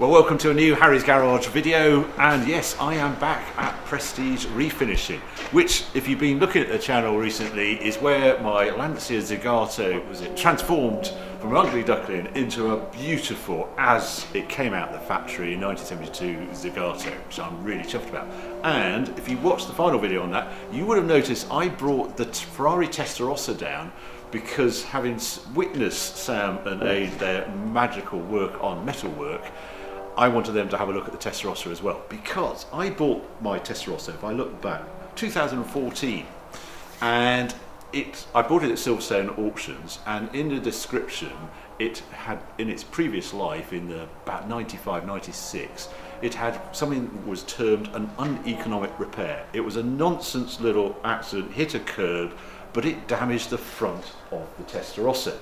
Well, welcome to a new Harry's Garage video, and yes, I am back at Prestige Refinishing, which, if you've been looking at the channel recently, is where my Lancia Zagato was transformed from an ugly duckling into a beautiful, as it came out of the factory in 1972 Zagato, which I'm really chuffed about. And if you watched the final video on that, you would have noticed I brought the Ferrari Testarossa down because, having witnessed Sam and Aid their magical work on metalwork, I wanted them to have a look at the Testarossa as well, because I bought my Testarossa, if I look back, 2014, and I bought it at Silverstone Auctions, and in the description it had, in its previous life, in about 95, 96, it had something that was termed an uneconomic repair. It was a nonsense little accident, hit a curb, but it damaged the front of the Testarossa.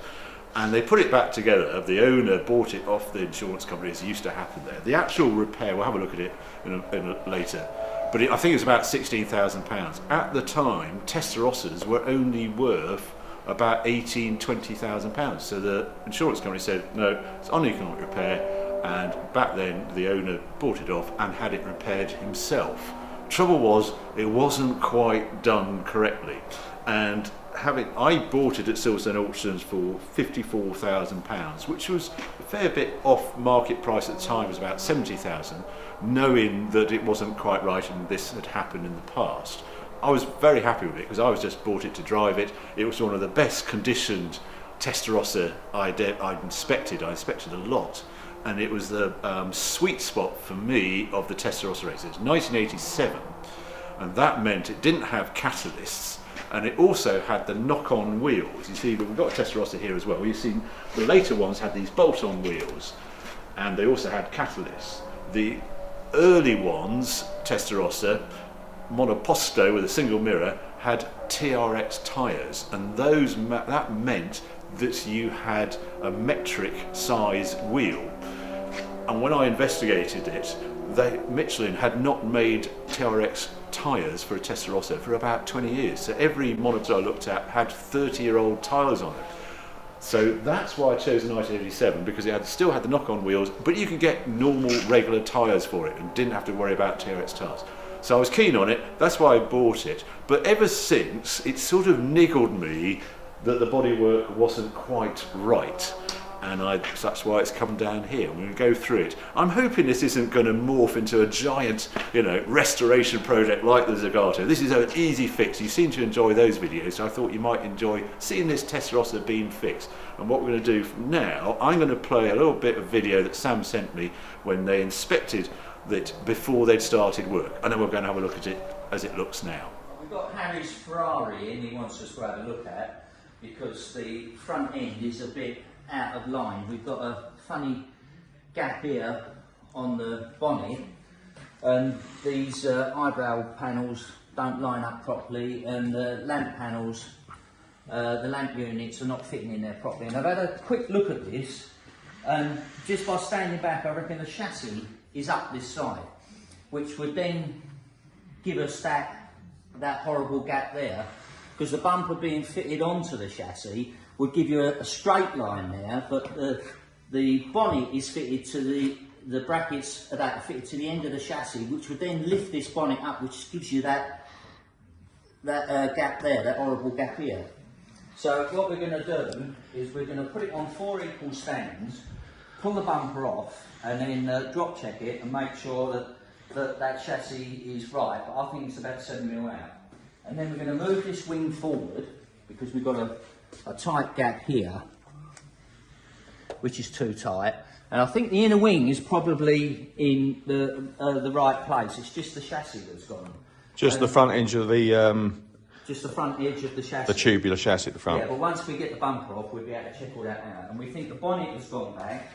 And they put it back together. The owner bought it off the insurance company, as used to happen there. The actual repair, we'll have a look at it later, but I think it was about £16,000. At the time, Testarossas were only worth about £20,000. So the insurance company said, no, it's uneconomic repair, and back then the owner bought it off and had it repaired himself. Trouble was, it wasn't quite done correctly, and I bought it at Silverstone Auctions for £54,000, which was a fair bit off market price at the time. It was about £70,000, knowing that it wasn't quite right and this had happened in the past. I was very happy with it because I was just bought it to drive it. It was one of the best conditioned Testarossa I'd inspected. I inspected a lot, and it was the sweet spot for me of the Testarossa races. It was 1987, and that meant it didn't have catalysts. And it also had the knock-on wheels. You see, we've got a Testarossa here as well. You've seen the later ones had these bolt-on wheels, and they also had catalysts. The early ones, Testarossa, monoposto with a single mirror, had TRX tyres, and that meant that you had a metric size wheel. And when I investigated it, Michelin had not made TRX tyres for a Testarossa for about 20 years. So every monitor I looked at had 30-year-old tyres on it. So that's why I chose the 1987, because it still had the knock-on wheels, but you could get normal, regular tyres for it and didn't have to worry about TRX tyres. So I was keen on it, that's why I bought it. But ever since, it sort of niggled me that the bodywork wasn't quite right. And that's why it's come down here. We're going to go through it. I'm hoping this isn't going to morph into a giant, restoration project like the Zagato. This is an easy fix. You seem to enjoy those videos, so I thought you might enjoy seeing this Testarossa being fixed. And what we're going to do now, I'm going to play a little bit of video that Sam sent me when they inspected it before they'd started work. And then we're going to have a look at it as it looks now. We've got Harry's Ferrari in, he wants us to have a look at, because the front end is a bit out of line. We've got a funny gap here on the bonnet, and these eyebrow panels don't line up properly, and the lamp panels, the lamp units are not fitting in there properly. And I've had a quick look at this, and just by standing back I reckon the chassis is up this side, which would then give us that horrible gap there, because the bumper being fitted onto the chassis would give you a straight line there, but the bonnet is fitted to the brackets that are fitted to the end of the chassis, which would then lift this bonnet up, which gives you that gap there, that horrible gap here. So what we're going to do is we're going to put it on 4 equal stands, pull the bumper off, and then drop check it and make sure that chassis is right. But I think it's about 7mm out. And then we're going to move this wing forward, because we've got a tight gap here, which is too tight, and I think the inner wing is probably in the right place. It's just the chassis that's gone. Just the front edge of the just the front edge of the chassis. the tubular chassis at the front. Yeah, but once we get the bumper off, we'll be able to check all that out. And we think the bonnet has gone back,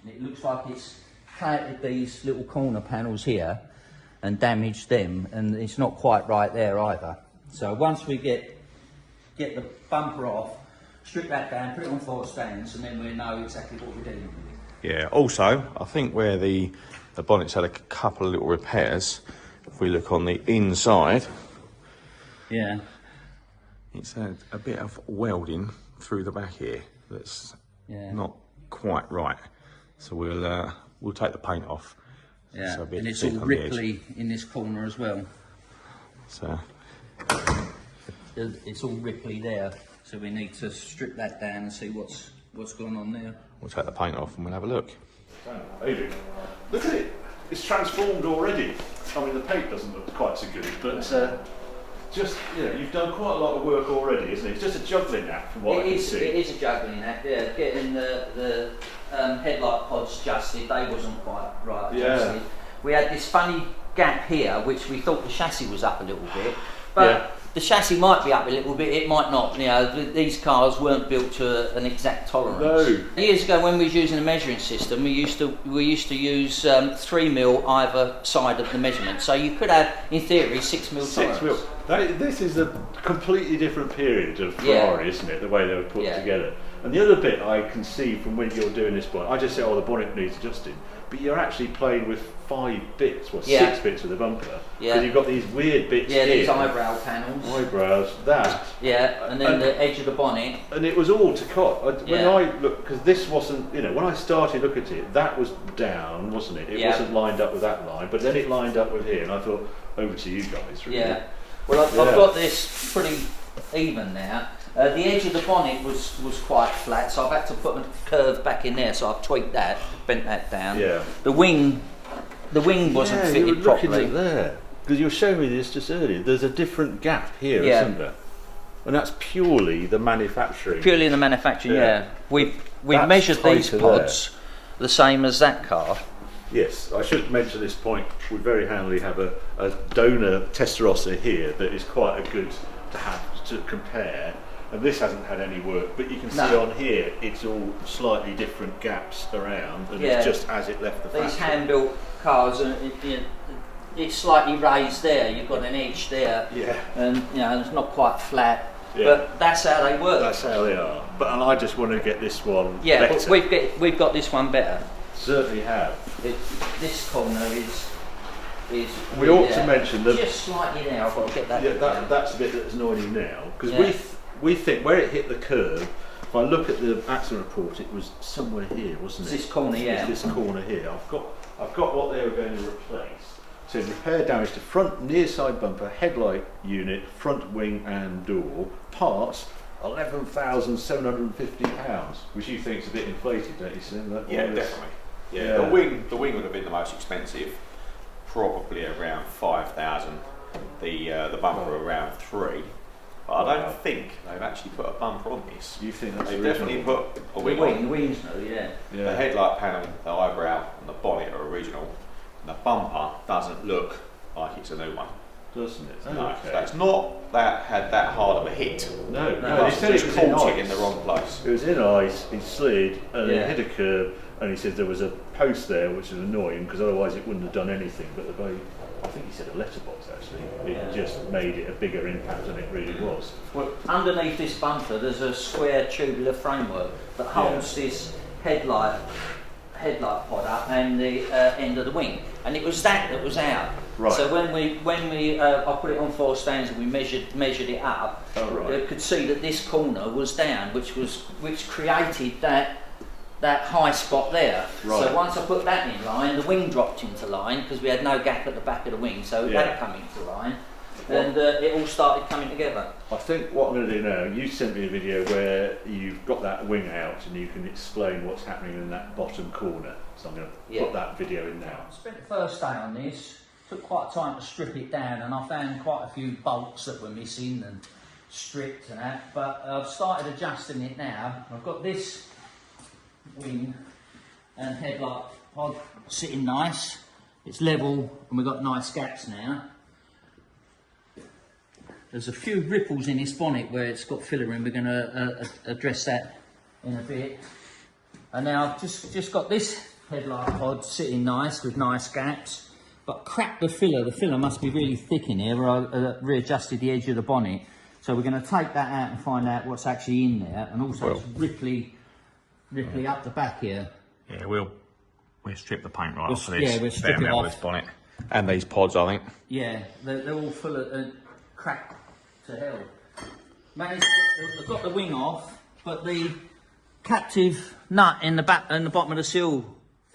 and it looks like it's coated these little corner panels here and damaged them, and it's not quite right there either. So once we get the bumper off, strip that down, put it on 4 stands, and then we'll know exactly what we're dealing with. Yeah, also, I think where the bonnet's had a couple of little repairs, if we look on the inside, yeah, it's had a bit of welding through the back here that's not quite right. So we'll we'll take the paint off. Yeah, So a bit and it's thick all on the edge. ripply in this corner as well. So It's all ripply there, so we need to strip that down and see what's going on there. we'll take the paint off and we'll have a look. Adrian, look at it. It's transformed already. I mean, the paint doesn't look quite so good, but just, you've done quite a lot of work already, isn't it? It's just a juggling act from what I can see. It is a juggling act, yeah. Getting the headlight pods adjusted, they wasn't quite right adjusted. We had this funny gap here, which we thought the chassis was up a little bit, but the chassis might be up a little bit, it might not. These cars weren't built to an exact tolerance. No. Years ago, when we was using a measuring system, we used to use 3mm either side of the measurement. So you could have, in theory, 6mm tolerance. 6mm. This is a completely different period of Ferrari, isn't it? The way they were put together. And the other bit I can see from when you're doing this bonnet, I just say, oh, the bonnet needs adjusting, but you're actually playing with 5 bits, 6 bits of the bumper, because you've got these weird bits here. These eyebrow panels. Eyebrows, that. Yeah, and then the edge of the bonnet. And it was all to cut. When I look, because this wasn't, when I started looking at it, that was down, wasn't it? It wasn't lined up with that line, but then it lined up with here, and I thought, over to you guys. Really. Yeah. Well, I've got this pretty even now. The edge of the bonnet was quite flat, so I've had to put a curve back in there. So I've tweaked that, bent that down. Yeah. The wing wasn't fitted properly. Looking at there, because you were showing me this just earlier. There's a different gap here, isn't there? And that's purely the manufacturing. Purely the manufacturing. Yeah. We've measured these pods the same as that car. Yes, I should mention this point. We very handily have a donor Testarossa here that is quite a good to have to compare. And this hasn't had any work, but you can see on here it's all slightly different gaps around, and it's just as it left the factory. These hand-built cars, it's slightly raised there. You've got an edge there, and it's not quite flat. But that's how they work. That's how they are. And I just want to get this one better. Yeah, but we've got this one better. Certainly have. This corner is. We ought to mention that just slightly there. I've got to get that. Yeah, that's the bit that's annoying you now, because we think where it hit the curb. If I look at the accident report, it was somewhere here, wasn't it? This corner, This corner here. I've got what they were going to replace. So repair damage to front near side bumper, headlight unit, front wing and door. Parts £11,750, which you think is a bit inflated, don't you, Sim? Definitely. Yeah, the wing would have been the most expensive, probably around 5,000. The bumper around 3. But I don't think they've actually put a bumper on this. You think that's they've definitely put a wing The on. wings, no, The headlight panel, the eyebrow, and the bonnet are original. And the bumper doesn't look like it's a new one. Doesn't it? No, so it's not that had that hard of a hit. No, they said it was caught it in the wrong place. It was in ice, he slid, and it hit a curb, and he said there was a post there which was annoying because otherwise it wouldn't have done anything. But I think he said a letterbox actually. It just made it a bigger impact than it really was. Well, underneath this bumper there's a square tubular framework that holds this headlight pod up and the end of the wing, and it was that was out. Right. So when we I put it on 4 stands and we measured it up, you could see that this corner was down, which created that high spot there. Right. So once I put that in line, the wing dropped into line because we had no gap at the back of the wing, so that come into line, and it all started coming together. I think what I'm going to do now, you sent me a video where you've got that wing out and you can explain what's happening in that bottom corner. So I'm going to put that video in now. I spent the first day on this, took quite time to strip it down, and I found quite a few bolts that were missing and stripped and that, but I've started adjusting it now. I've got this wing and headlight pod sitting nice, it's level, and we've got nice gaps now. There's a few ripples in this bonnet where it's got filler in. We're going to address that in a bit. And now I've just got this headlight pod sitting nice with nice gaps, but cracked the filler. The filler must be really thick in here, where I readjusted the edge of the bonnet. So we're going to take that out and find out what's actually in there, and also it's ripply up the back here. Yeah, we'll strip the paint right off of this. Yeah, we'll strip it off. This bonnet and these pods, I think. Yeah, they're all full of cracked to hell. I've got the wing off, but the captive nut in the back and the bottom of the seal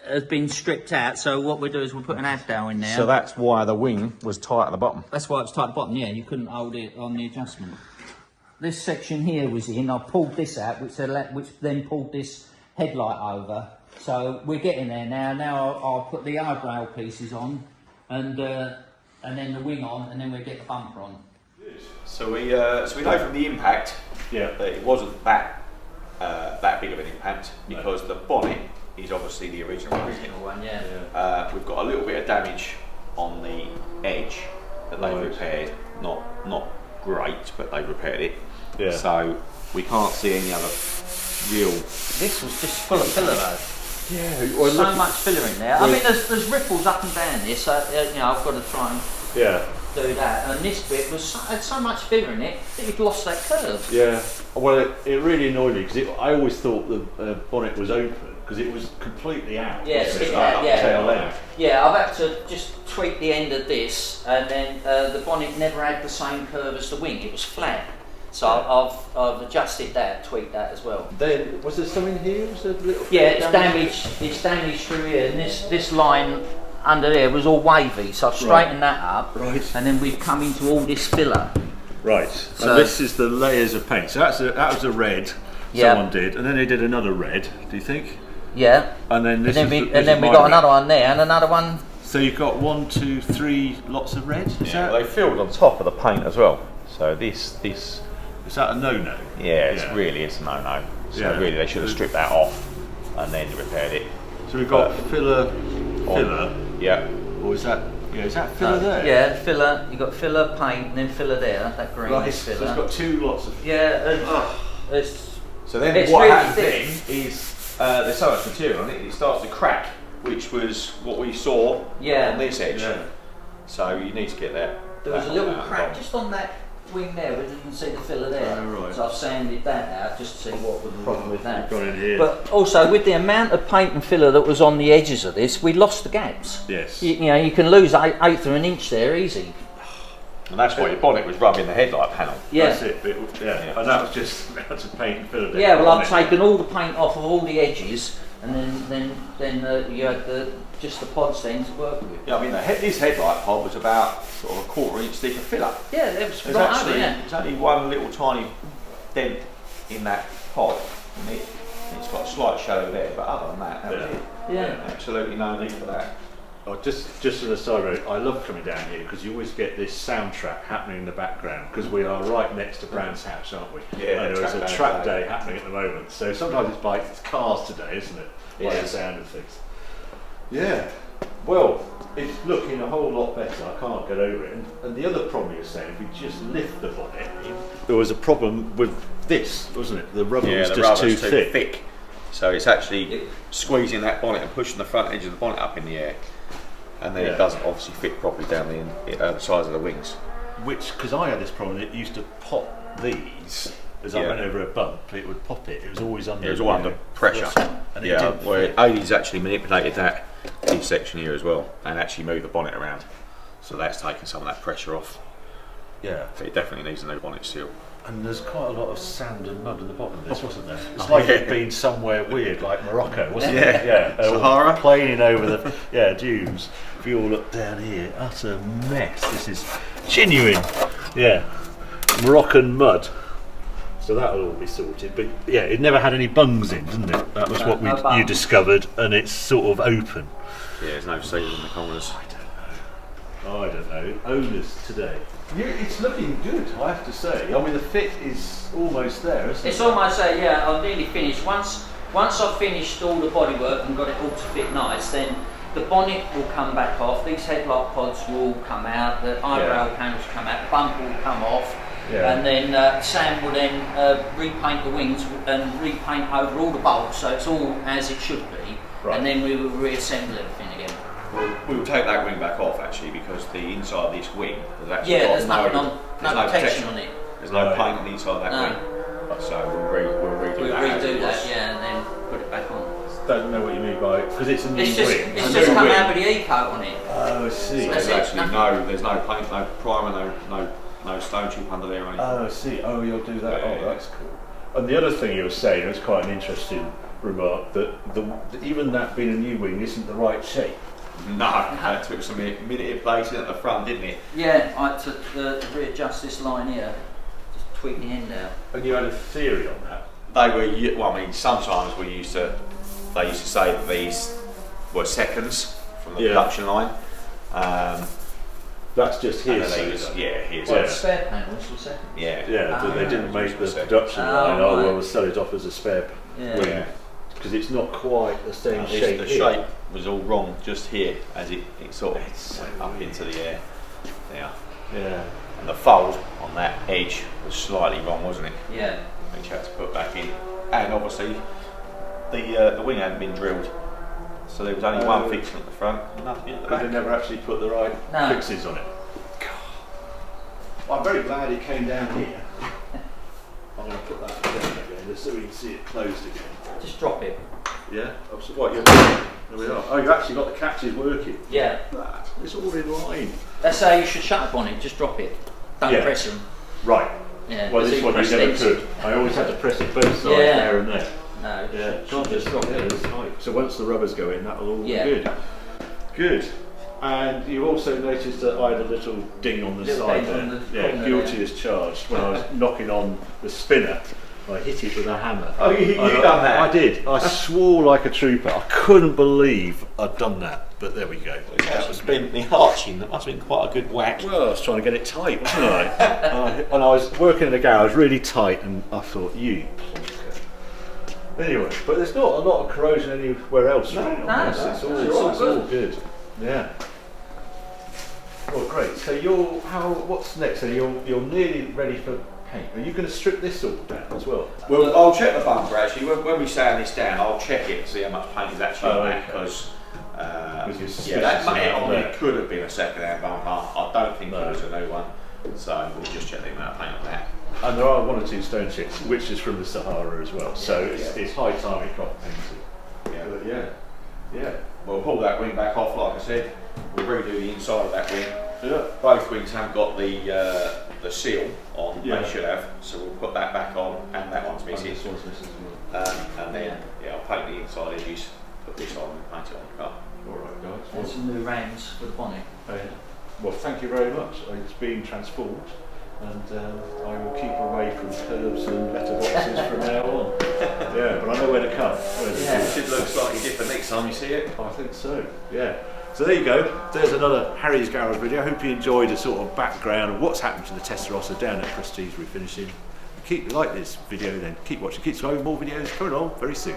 has been stripped out. So what we do is we'll put an Avdale in there. So that's why the wing was tight at the bottom. That's why it's tight at the bottom. Yeah, you couldn't hold it on the adjustment. This section here was in. I pulled this out, which then pulled this headlight over. So we're getting there now. Now I'll put the eyebrow pieces on, and then the wing on, and then we'll get the bumper on. So we know from the impact that it wasn't that big of an impact, because the bonnet is obviously the original one. Yeah. We've got a little bit of damage on the edge that they've repaired. Not great, but they've repaired it. Yeah. So we can't see any other real. This was just full of filler though. Yeah. Well, so much filler in there. I mean, there's ripples up and down this. So, you know, I've got to try and do that. And this bit had so much filler in it that you'd lost that curve. Yeah. Well, it really annoyed me because I always thought the bonnet was open because it was completely out. Yes, tail end. Yeah, I've had to just tweak the end of this, and then the bonnet never had the same curve as the wing. It was flat. So I've adjusted that, tweaked that as well. Then was there something here? Was there a little it's damaged. It's damaged through here, and this line under there was all wavy. So I've straightened that up, and then we've come into all this filler. Right. So and this is the layers of paint. So that was a red someone did, and then they did another red. Do you think? Yeah. And then this we got another one there, and another one. So you've got 1, 2, 3 lots of red. They filled on top of the paint as well. So this. Is that a no-no? Yeah, it's a no-no. So really they should have stripped that off and then repaired it. So we've got filler. Yeah. Or is that filler there? Yeah, filler. You've got filler paint and then filler there. That green is filler. So it's got 2 lots of. Yeah. So then what happens then is there's so much material on it, it starts to crack, which was what we saw on this edge. Yeah. So you need to get that. There was a little crack just on that wing there, we didn't see the filler there. So I've sanded that out just to see what was the problem with that. Got in here. But also with the amount of paint and filler that was on the edges of this, we lost the gaps. Yes. You know, you can lose eighth of an inch there easy. And that's why your bonnet was rubbing the headlight panel. Yeah. That's it. And that was just amounts of paint and filler. Yeah, well I've taken all the paint off of all the edges, and then you had just the pods then to work with. Yeah, I mean this headlight pod was about sort of a 1/4 inch thick of filler. Yeah, it was There's only one little tiny dent in that pod, and it's got a slight shadow there, but other than that was it. Yeah. Absolutely no need for that. Oh, just as a side note, I love coming down here because you always get this soundtrack happening in the background because we are right next to Brown's house, aren't we? Yeah. And there is a track day happening at the moment. So sometimes it's cars today, isn't it? Like the sound of things. Yeah. Well, it's looking a whole lot better. I can't get over it. And the other problem you were saying, if we just lift the bonnet, there was a problem with this, wasn't it? The rubber was just too thick. So it's actually squeezing that bonnet and pushing the front edge of the bonnet up in the air. And then it doesn't obviously fit properly down the sides of the wings. Which, because I had this problem, it used to pop these. As I went over a bump, it would pop it. It was always under. It was all under pressure. And Aidy's actually manipulated that this section here as well, and actually moved the bonnet around. So that's taken some of that pressure off. Yeah. So it definitely needs a new bonnet seal. And there's quite a lot of sand and mud at the bottom of this, wasn't there? It's like it'd been somewhere weird, like Morocco, wasn't it? Yeah. Sahara. Planing over the dunes. If you all look down here, utter mess. This is genuine. Yeah. Moroccan mud. So that'll all be sorted. But yeah, it never had any bungs in, didn't it? That was what you discovered, and it's sort of open. Yeah, there's no seals in the corners. I don't know. Owners today. It's looking good, I have to say. I mean, the fit is almost there, isn't it? It's almost there, yeah. I'm nearly finished. Once I've finished all the bodywork and got it all to fit nice, then the bonnet will come back off. These headlight pods will come out. The eyebrow panels come out. The bumper will come off. Yeah. And then Sam will then repaint the wings and repaint over all the bolts, so it's all as it should be. Right. And then we will reassemble everything again. We will take that wing back off actually, because the inside of this wing has actually there's nothing on, no protection on it. There's no paint on the inside of that wing. So we'll redo that. Yeah, and then put it back on. Don't know what you mean by because it's a new wing. It's just come out with the E-coat on it. Oh, I see. So there's no paint, no primer, no stone chip under there or anything. Oh, I see. Oh, you'll do that. Oh, that's cool. And the other thing you were saying was quite an interesting remark that even that being a new wing isn't the right shape. No, it took some minute of placing at the front, didn't it? Yeah, I had to readjust this line here, just tweak the end out. And you had a theory on that? They were, well, I mean, sometimes they used to say that these were seconds from the production line. That's just and hearsay. then here's Well, spare panels for second. Yeah. Yeah, they didn't make the Second. production line. Oh, Oh, right. well, we'll sell it off as a spare wing. Yeah. Because it's not quite the same The shape. shape was all wrong just here as it sort of went up into the air. There. Yeah. And the fold on that edge was slightly wrong, wasn't it? Yeah. Which you had to put back in. And obviously the wing hadn't been drilled. So there was only one fixing at the front, nothing at the But they back. never actually put the right fixes on it. Well, I'm very glad it came down here. I'm going to put that down again just so we can see it closed again. Just drop it. Yeah? What, there we are. Oh, you've actually got the catches working. Yeah. It's all in line. That's how you should shut up on it, just drop it. Don't press them. Right. Yeah. Well, so this you one you press never these. could. I always had to press it both sides there and there. No, Yeah, can't just drop it. it's tight. So once the rubbers go in, that'll all be Yeah. good. Good. And you also noticed that I had a little ding on the Little side ding there. on the Yeah, corner guilty there. as charged. When I was knocking on the spinner, I hit it with a hammer. Oh, you done that? I did. I swore like a trooper. I couldn't believe I'd done that. But there we go. That was been the arching, that must have been quite a good whack. Well, I was trying to get it tight, wasn't I? And I was working in the garage really tight, and I thought, you plonker. Anyway, but there's not a lot of corrosion anywhere else really on this. It's all good. Yeah. Well, great. So what's next? So you're nearly ready for paint. Are you going to strip this all down as well? Well, I'll check the bumper actually. When we sand this down, I'll check it and see how much paint is actually on that, because that only could have been a second-hand bumper. I don't think it was a new one. So we'll just check the amount of paint on that. And there are one or two stone chips, which is from the Sahara as well. So it's high time it got painted. Yeah. We'll pull that wing back off, like I said. We'll redo the inside of that wing. Yeah. Both wings haven't got the seal on. Yeah. They should have. So we'll put that back on, and that one's missing. This one's missing as well. And then I'll paint the inside edges. Put this on and paint it on the car. All right, guys. And some new rams for the bonnet. Well, thank you very much. It's been transformed, and I will keep away from curbs and letterboxes from now on. Yeah, but I know where to come. It should look slightly different next time you see it. I think so. Yeah. So there you go. There's another Harry's Garage video. I hope you enjoyed a sort of background of what's happened to the Testarossa down at Prestige Refinishing. If you like this video, then keep watching. Keep subscribing. More videos coming on very soon.